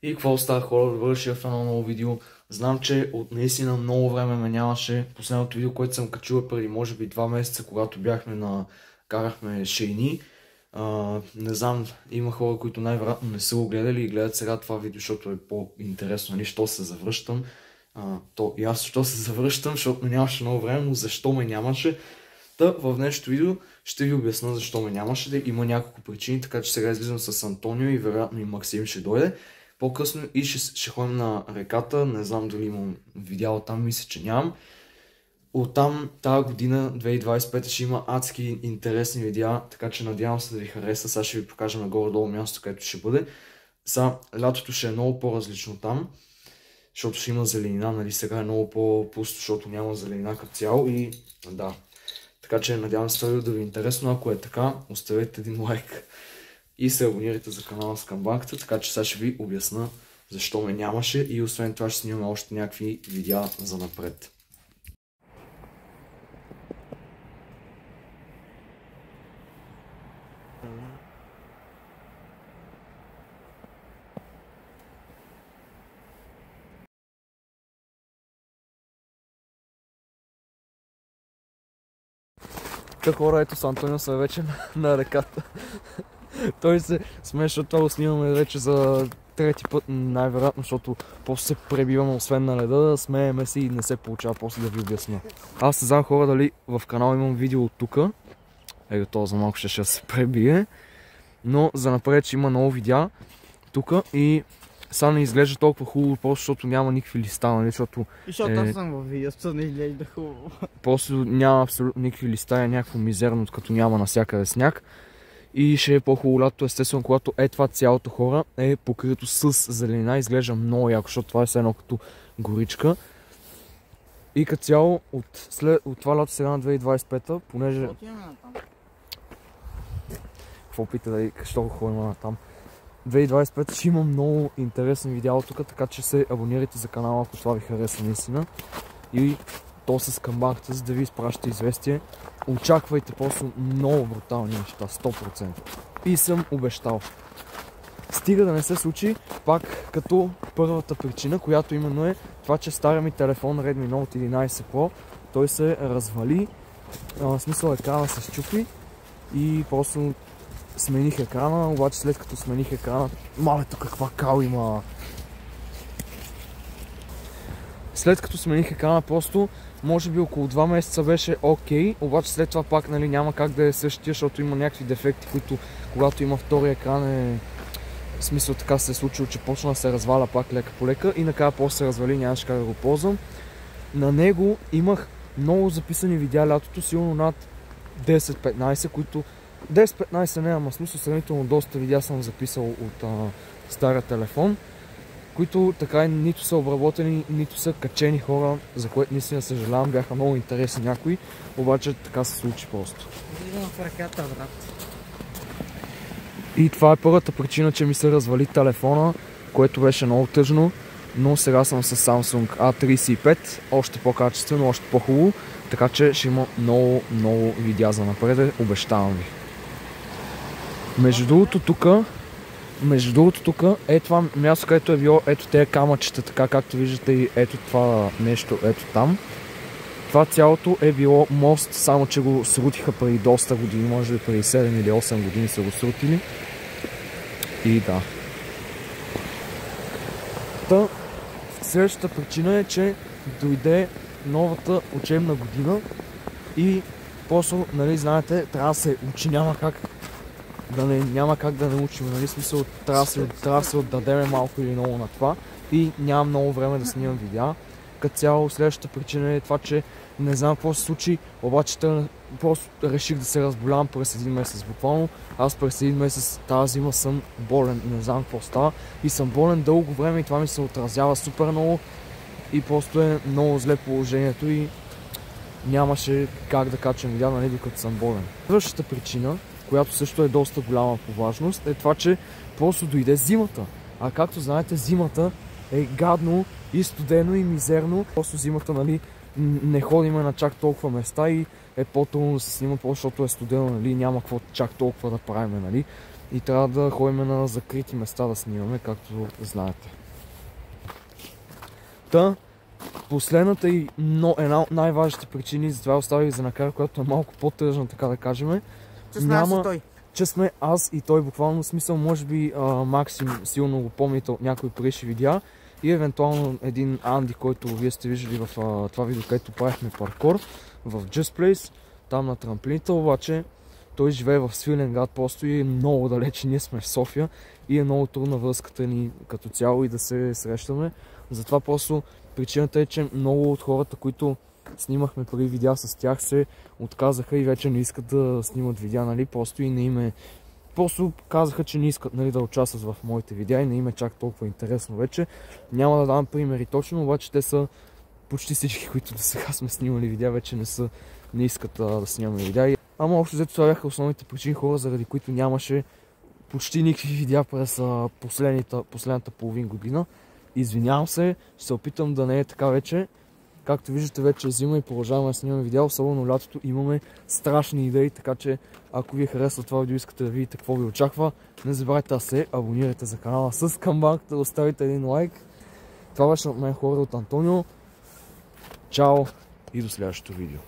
И какво става, хора, добре дошли в едно ново видео. Знам, че от наистина много време ме нямаше. Последното видео, което съм качил преди може би 2 месеца, когато карахме шейни. Не знам, има хора, които най-вероятно не са го гледали и гледат сега това видео, защото е по-интересно, нали, що се завръщам. И аз защо се завръщам, защото ме нямаше много време, но защо ме нямаше. В днешното видео ще ви обясна защо ме нямаше. Има няколко причини, така че сега излизам с Антонио и вероятно и Максим ще дойде. По-късно и ще ходим на реката, не знам дали имам видео там, мисля, че нямам. Оттам тази година, 2025, ще има адски интересни видеа, така че надявам се да ви хареса. Сега ще ви покажа нагоре-долу място, където ще бъде. Лятото ще е много по-различно там, защото ще има зеленина, нали, сега е много по-пусто, защото няма зеленина като цяло и да. Така че надявам се да ви е интересно, ако е така, оставете един лайк и се абонирайте за канала с камбанката, така че сега ще ви обясна защо ме нямаше и освен това ще снимаме още някакви видеа за напред. Хора, ето с Антонио сме вече на реката. Той се смее, защото това го снимаме вече за трети път, най-вероятно, защото после се пребиваме освен на леда, смееме си и не се получава после да ви обясня. Аз не знам, хора, дали в канала имам видео от тука. Ето това за малко ще се пребие. Но за напред ще има много видеа тука и сега не изглежда толкова хубаво, просто защото няма никакви листа, нали, защото... Защото аз съм във видеото, не изглежда хубаво. Просто няма абсолютно никакви листа, е някакво мизерно, като няма навсякъде сняг. И ще е по-хубаво лято, естествено, когато това цялото хора е покрито с зеленина, изглежда много яко, защото това е все едно като горичка. И като цяло от това лято сега на 2025-та, понеже... Какво пита да що го ходим на там? 2025 ще има много интересни видеа тук, така че се абонирайте за канала, ако това ви хареса наистина. И то с камбанката, за да ви изпращате известие. Очаквайте просто много брутални неща, 100%. И съм обещал. Стига да не се случи, пак като първата причина, която именно е това, че стария ми телефон Redmi Note 11 Pro, той се развали, в смисъл екрана се счупи и просто смених екрана, обаче след като смених екрана, малето каква кал има. След като смених екрана, просто може би около 2 месеца беше окей, обаче след това пак, нали, няма как да е същия, защото има някакви дефекти, които когато има втори екран в смисъл така се е случило, че почна да се разваля пак лека по лека и накрая после се развали, нямаше как да го ползвам. На него имах много записани видеа лятото, сигурно над 10-15, които 10-15 не, ама смисъл сравнително доста видеа съм записал от стария телефон, които така и нито са обработени, нито са качени, хора, за което наистина съжалявам, бяха много интересни някои, обаче така се случи просто. Идвам в ръката, брат. И това е първата причина, че ми се развали телефона, което беше много тъжно, но сега съм с Samsung A35, още по-качествено, още по-хубаво, така че ще има много видеа за напред, обещавам ви. Между другото тук е това място, където е било ето тези камъчета, така както виждате и ето това нещо, ето там. Това цялото е било мост, само че го срутиха преди доста години, може би преди 7 или 8 години са го срутили. И да. Следващата причина е, че дойде новата учебна година и просто, нали, знаете, трябва да се учи, няма как да не учим, нали, смисъл, трябва да се отдадеме малко или много на това и нямам много време да снимам видеа. Като цяло, следващата причина е това, че не знам какво се случи, обаче просто реших да се разболявам през един месец буквално. Аз през един месец тази зима съм болен, не знам какво става и съм болен дълго време и това ми се отразява супер много и просто е много зле положението и нямаше как да качам видеа, нали, докато съм болен. Следващата причина, която също е доста голяма по важност, е това, че просто дойде зимата. А както знаете, зимата е гадно и студено и мизерно. Просто зимата, нали, не ходиме на чак толкова места и е по-трудно да се снима, защото е студено, нали, няма какво чак толкова да правим, нали. и трябва да ходим на закрити места да снимаме, както знаете. Та, последната и една от най-важните причини, затова оставих за накрая, която е малко по-тъжна, така да кажем. Че сме аз и той, буквално смисъл, може би Максим силно го помните от някои предишни видеа и евентуално един Анди, който вие сте виждали в това видео, където правихме паркур в Just Place, там на трамплините, обаче той живее в Свиленград просто и е много далече, ние сме в София и е много трудна връзката ни като цяло и да се срещаме. Затова просто причината е, че много от хората, които снимахме преди видеа с тях, се отказаха и вече не искат да снимат видеа, нали, просто и не им е... Просто казаха, че не искат, нали, да участват в моите видеа и не им е чак толкова интересно вече. Няма да давам примери точно, обаче те са почти всички, които до сега сме снимали видеа, вече не искат да снимаме видеа. Ама общо взето това бяха основните причини, хора, заради които нямаше почти никакви видеа през последната половин година. Извинявам се, ще се опитам да не е така вече. Както виждате, вече е зима и продължаваме да снимаме видео, особено лятото имаме страшни идеи, така че ако ви харесва това видео и искате да видите какво ви очаква, не забравяйте да се абонирате за канала с камбанката, да оставите един лайк. Това беше от мен, хора, от Антонио. Чао и до следващото видео.